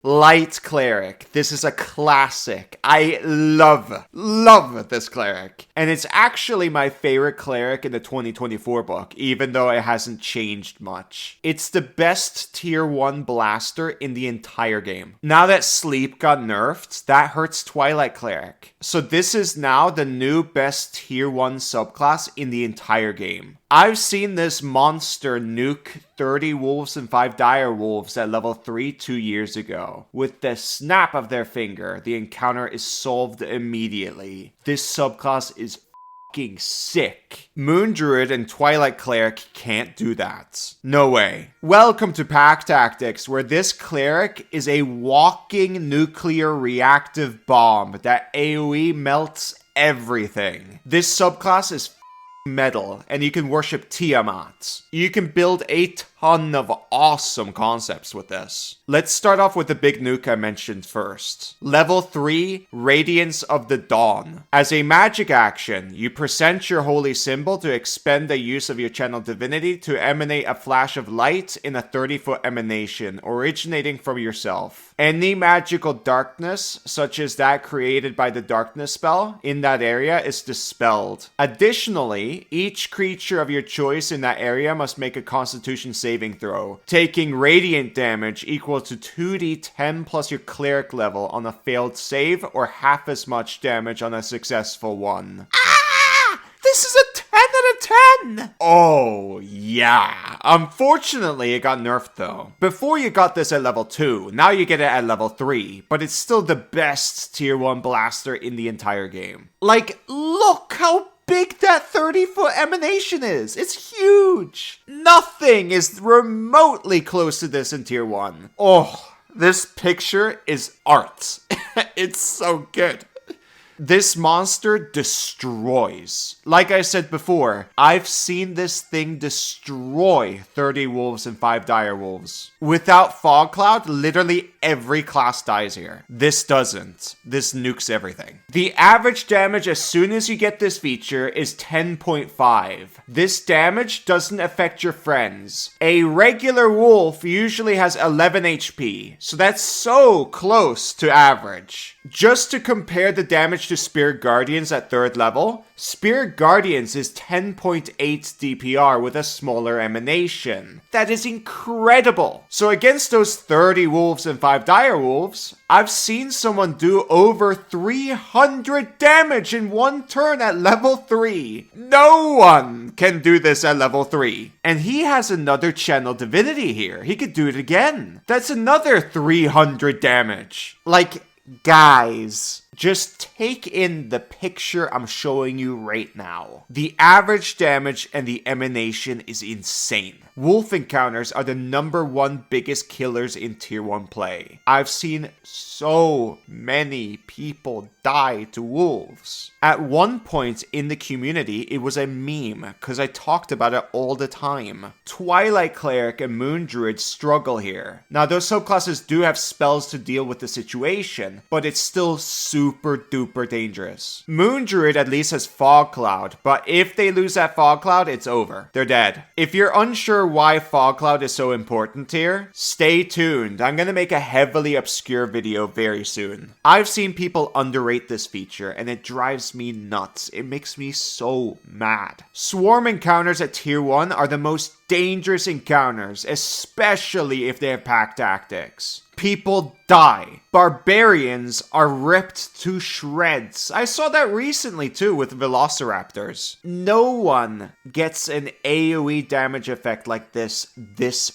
Light Cleric. This is a classic. I love this Cleric. And it's actually my favorite Cleric in the 2024 book, even though it hasn't changed much. It's the best tier 1 blaster in the entire game. Now that Sleep got nerfed, that hurts Twilight Cleric. So this is now the new best tier 1 subclass in the entire game. I've seen this monster nuke 30 wolves and 5 dire wolves at level 3 2 years ago. With the snap of their finger, the encounter is solved immediately. This subclass is fucking sick. Moon Druid and Twilight Cleric can't do that. No way. Welcome to Pack Tactics, where this Cleric is a walking nuclear reactive bomb that AoE melts everything. This subclass is metal, and you can worship Tiamat. You can build a ton of awesome concepts with this. Let's start off with the big nuke I mentioned first. Level 3, Radiance of the Dawn. As a magic action, you present your holy symbol to expend the use of your channel divinity to emanate a flash of light in a 30-foot emanation originating from yourself. Any magical darkness, such as that created by the darkness spell, in that area is dispelled. Additionally, each creature of your choice in that area must make a constitution saving throw, taking radiant damage equal to 2d10 plus your cleric level on a failed save, or half as much damage on a successful one. This is a 10 out of 10! Oh, yeah. Unfortunately, it got nerfed though. Before you got this at level 2, now you get it at level 3, but it's still the best tier 1 blaster in the entire game. Like, look how big that 30-foot emanation is. It's huge. Nothing is remotely close to this in tier 1. Oh, this picture is art. It's so good. This monster destroys. Like I said before, I've seen this thing destroy 30 wolves and 5 dire wolves. Without Fog Cloud, literally every class dies here. This doesn't. This nukes everything. The average damage as soon as you get this feature is 10.5. This damage doesn't affect your friends. A regular wolf usually has 11 HP, so that's so close to average. Just to compare the damage to Spirit Guardians at 3rd level, Spirit Guardians is 10.8 DPR with a smaller emanation. That is incredible. So against those 30 wolves and 5 dire wolves, I've seen someone do over 300 damage in one turn at level 3. No one can do this at level 3. And he has another channel divinity here. He could do it again. That's another 300 damage. Like, guys, just take in the picture I'm showing you right now. The average damage and the emanation is insane. Wolf encounters are the #1 biggest killers in tier 1 play. I've seen so many people die to wolves. At one point in the community, it was a meme because I talked about it all the time. Twilight Cleric and Moon Druid struggle here. Now, those subclasses do have spells to deal with the situation, but it's still super duper dangerous. Moon Druid at least has Fog Cloud, but if they lose that Fog Cloud, it's over. They're dead. If you're unsure why Fog Cloud is so important here, stay tuned. I'm gonna make a heavily obscure video very soon. I've seen people underrate this feature, and it drives me nuts. It makes me so mad. Swarm encounters at tier 1 are the most dangerous encounters, especially if they have pack tactics. People die. Barbarians are ripped to shreds. I saw that recently too with Velociraptors. No one gets an AoE damage effect like this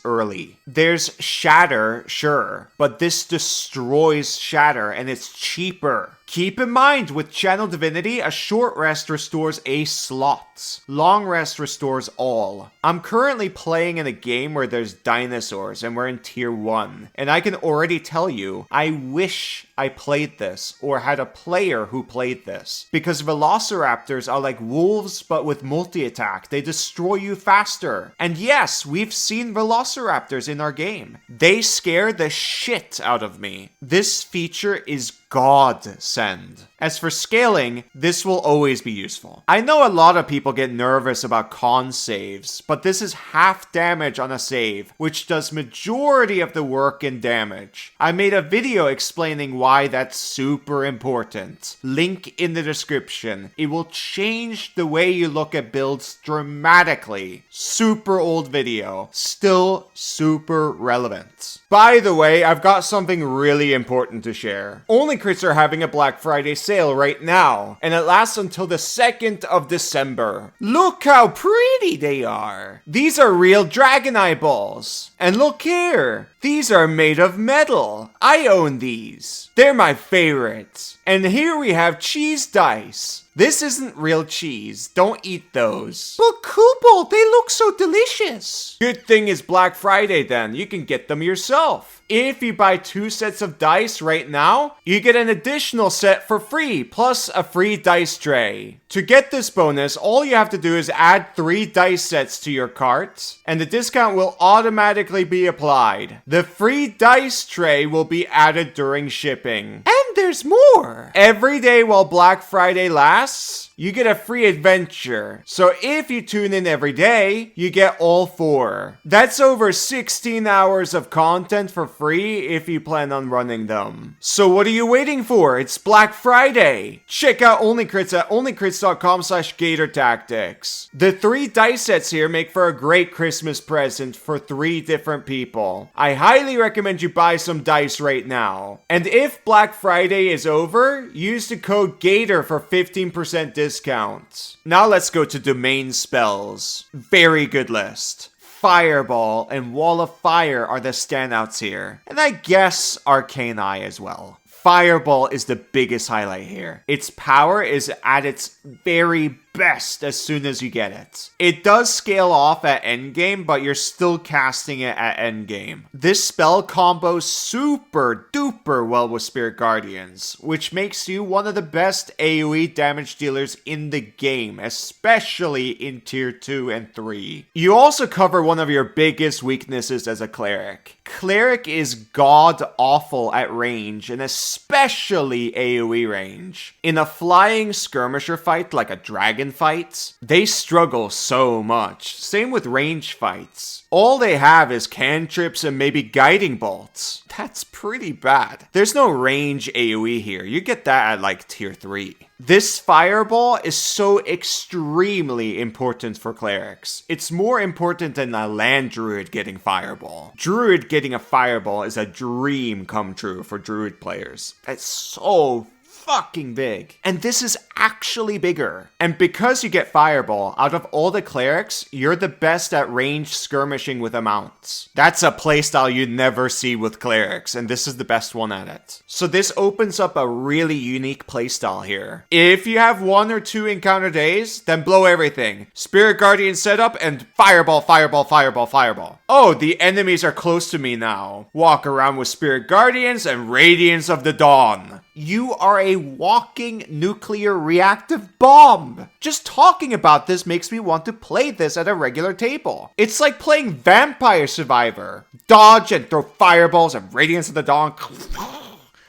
early. There's Shatter, sure, but this destroys Shatter and it's cheaper. Keep in mind, with Channel Divinity, a short rest restores a slot. Long rest restores all. I'm currently playing in a game where there's dinosaurs and we're in tier 1. And I can already tell you, I wish I played this or had a player who played this. Because Velociraptors are like wolves but with multi-attack. They destroy you faster. And yes, we've seen Velociraptors in our game. They scare the shit out of me. This feature is godsend. As for scaling, this will always be useful. I know a lot of people get nervous about con saves, but this is half damage on a save, which does majority of the work in damage. I made a video explaining why that's super important. Link in the description. It will change the way you look at builds dramatically. Super old video. Still super relevant. By the way, I've got something really important to share. Only Crits are having a Black Friday sale right now, and it lasts until the 2nd of December. Look how pretty they are. These are real dragon eyeballs. And look here. These are made of metal. I own these. They're my favorites. And here we have cheese dice. This isn't real cheese. Don't eat those. But Kobold, they look so delicious. Good thing it's Black Friday then. You can get them yourself. If you buy 2 sets of dice right now, you get an additional set for free, plus a free dice tray. To get this bonus, all you have to do is add 3 dice sets to your cart, and the discount will automatically be applied. The free dice tray will be added during shipping. And there's more! Every day while Black Friday lasts, you get a free adventure. So if you tune in every day, you get all 4. That's over 16 hours of content for free if you plan on running them. So what are you waiting for? It's Black Friday. Check out OnlyCrits at onlycrits.com/gatortactics. The 3 dice sets here make for a great Christmas present for 3 different people. I highly recommend you buy some dice right now. And if Black Friday is over, use the code GATOR for 15% discount. Now let's go to domain spells. Very good list. Fireball and Wall of Fire are the standouts here. And I guess Arcane Eye as well. Fireball is the biggest highlight here. Its power is at its very best as soon as you get it. It does scale off at endgame, but you're still casting it at endgame. This spell combos super duper well with Spirit Guardians, which makes you one of the best AoE damage dealers in the game, especially in tier 2 and 3. You also cover one of your biggest weaknesses as a cleric. Cleric is god-awful at range, and especially AoE range. In a flying skirmisher fight like a dragon fight, they struggle so much. Same with range fights. All they have is cantrips and maybe guiding bolts. That's pretty bad. There's no range AoE here. You get that at like tier 3. This fireball is so extremely important for clerics. It's more important than a land druid getting fireball. Druid getting a fireball is a dream come true for druid players. That's so fucking big. And this is actually bigger. And because you get fireball, out of all the clerics, you're the best at range skirmishing with mounts. That's a playstyle you never see with clerics, and this is the best one at it. So this opens up a really unique playstyle here. If you have 1 or 2 encounter days, then blow everything. Spirit Guardian setup and fireball, fireball, fireball, fireball. Oh, the enemies are close to me now. Walk around with Spirit Guardians and Radiance of the Dawn. You are a walking nuclear reactive bomb. Just talking about this makes me want to play this at a regular table. It's like playing Vampire Survivor. Dodge and throw fireballs and Radiance of the Dawn.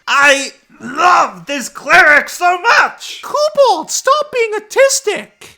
I love this cleric so much! Kobold, stop being autistic!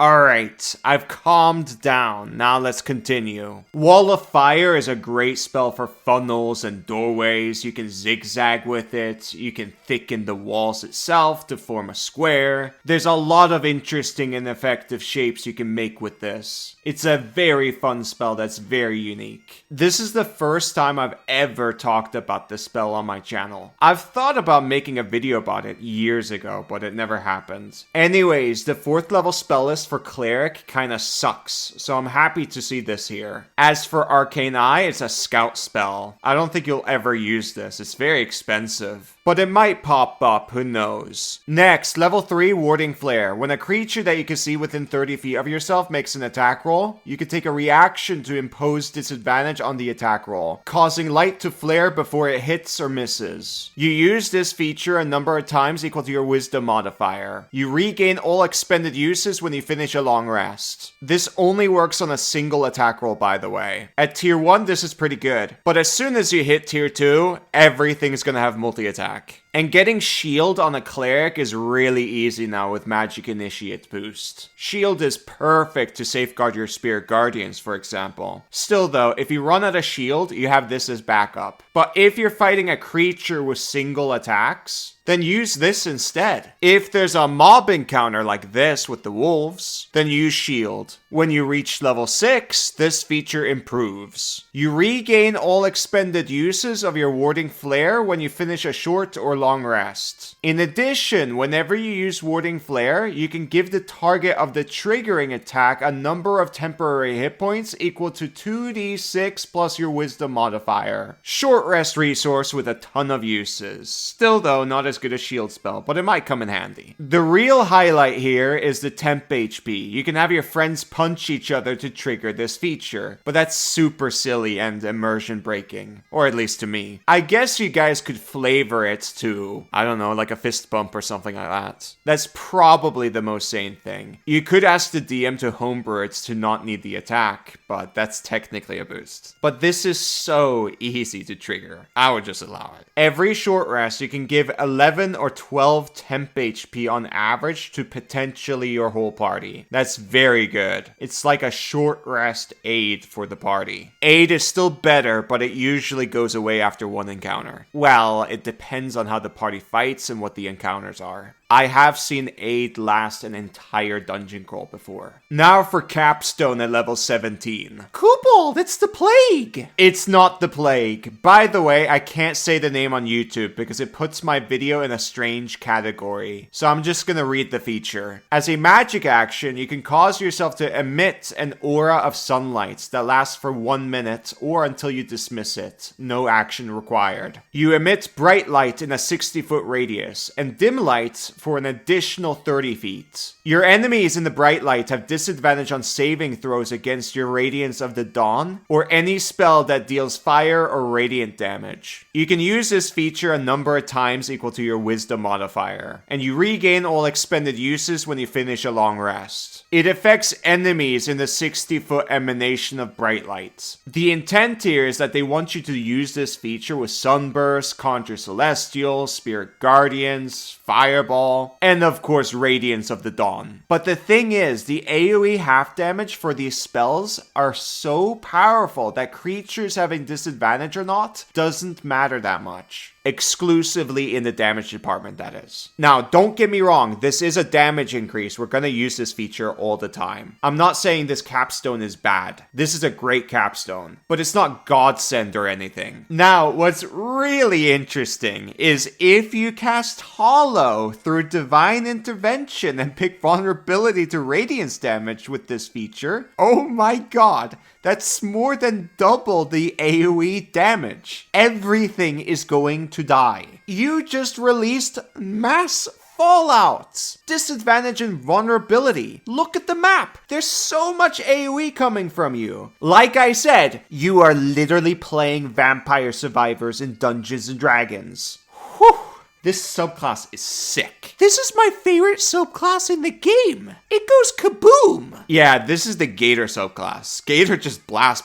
Alright, I've calmed down. Now let's continue. Wall of Fire is a great spell for funnels and doorways. You can zigzag with it. You can thicken the walls itself to form a square. There's a lot of interesting and effective shapes you can make with this. It's a very fun spell that's very unique. This is the first time I've ever talked about this spell on my channel. I've thought about making a video about it years ago, but it never happened. Anyways, the 4th level spell list for Cleric kinda sucks, so I'm happy to see this here. As for Arcane Eye, it's a scout spell. I don't think you'll ever use this, it's very expensive. But it might pop up, who knows. Next, level 3 Warding Flare. When a creature that you can see within 30 feet of yourself makes an attack roll, you can take a reaction to impose disadvantage on the attack roll, causing light to flare before it hits or misses. You use this feature a number of times equal to your wisdom modifier. You regain all expended uses when you finish a long rest. This only works on a single attack roll, by the way. At tier 1, this is pretty good, but as soon as you hit tier 2, everything's gonna have multi-attack. And getting shield on a cleric is really easy now with Magic Initiate boost. Shield is perfect to safeguard your Spirit Guardians, for example. Still though, if you run out of shield, you have this as backup. But if you're fighting a creature with single attacks, then use this instead. If there's a mob encounter like this with the wolves, then use shield. When you reach level 6, this feature improves. You regain all expended uses of your warding flare when you finish a short or long rest. In addition, whenever you use warding flare, you can give the target of the triggering attack a number of temporary hit points equal to 2d6 plus your wisdom modifier. Short rest resource with a ton of uses. Still though, not as good as shield spell, but it might come in handy. The real highlight here is the temp HP. You can have your friends punch each other to trigger this feature, but that's super silly and immersion breaking. Or at least to me. I guess you guys could flavor it to, I don't know, like a fist bump or something like that. That's probably the most sane thing. You could ask the DM to homebrew it to not need the attack, but that's technically a boost. But this is so easy to trigger. I would just allow it. Every short rest, you can give 11 or 12 temp HP on average to potentially your whole party. That's very good. It's like a short rest aid for the party. Aid is still better, but it usually goes away after one encounter. Well, it depends on how the party fights and what the encounters are. I have seen aid last an entire dungeon crawl before. Now for capstone at level 17. Kobold, it's the plague! It's not the plague. By the way, I can't say the name on YouTube because it puts my video in a strange category. So I'm just gonna read the feature. As a magic action, you can cause yourself to emit an aura of sunlight that lasts for 1 minute or until you dismiss it. No action required. You emit bright light in a 60-foot radius and dim light for an additional 30 feet. Your enemies in the bright light have disadvantage on saving throws against your Radiance of the Dawn, or any spell that deals fire or radiant damage. You can use this feature a number of times equal to your wisdom modifier, and you regain all expended uses when you finish a long rest. It affects enemies in the 60-foot emanation of bright light. The intent here is that they want you to use this feature with Sunburst, Conjure Celestial, Spirit Guardians, Fireball, and of course Radiance of the Dawn. But the thing is, the AoE half damage for these spells are so powerful that creatures having disadvantage or not doesn't matter that much. Exclusively in the damage department, that is. Now, don't get me wrong, this is a damage increase. We're gonna use this feature all the time. I'm not saying this capstone is bad. This is a great capstone, but it's not godsend or anything. Now, what's really interesting is if you cast Hollow through Divine Intervention and pick vulnerability to Radiance damage with this feature, oh my god, that's more than double the AoE damage. Everything is going to die. You just released mass fallout. Disadvantage and vulnerability. Look at the map. There's so much AoE coming from you. Like I said, you are literally playing Vampire Survivors in Dungeons and Dragons. Whew. This subclass is sick. This is my favorite subclass in the game. It goes kaboom. Yeah, this is the Gator subclass. Gator just blast.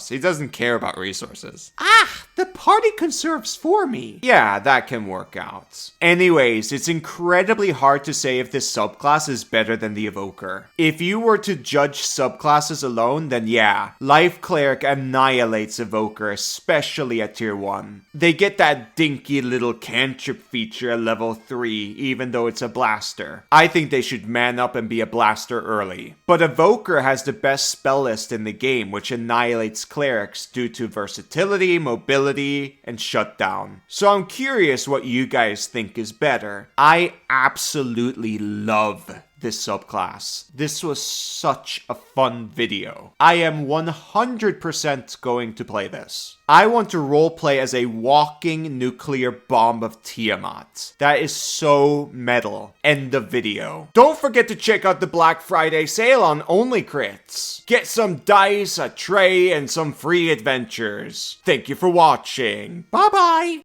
He doesn't care about resources. Ah, the party conserves for me. Yeah, that can work out. Anyways, it's incredibly hard to say if this subclass is better than the Evoker. If you were to judge subclasses alone, then yeah, Life Cleric annihilates Evoker, especially at tier 1. They get that dinky little cantrip feature at level 3, even though it's a blaster. I think they should man up and be a blaster early. But Evoker has the best spell list in the game, which annihilates clerics due to versatility, mobility, and shutdown. So I'm curious what you guys think is better. I absolutely love this subclass. This was such a fun video. I am 100% going to play this. I want to roleplay as a walking nuclear bomb of Tiamat. That is so metal. End of video. Don't forget to check out the Black Friday sale on Only Crits. Get some dice, a tray, and some free adventures. Thank you for watching. Bye bye.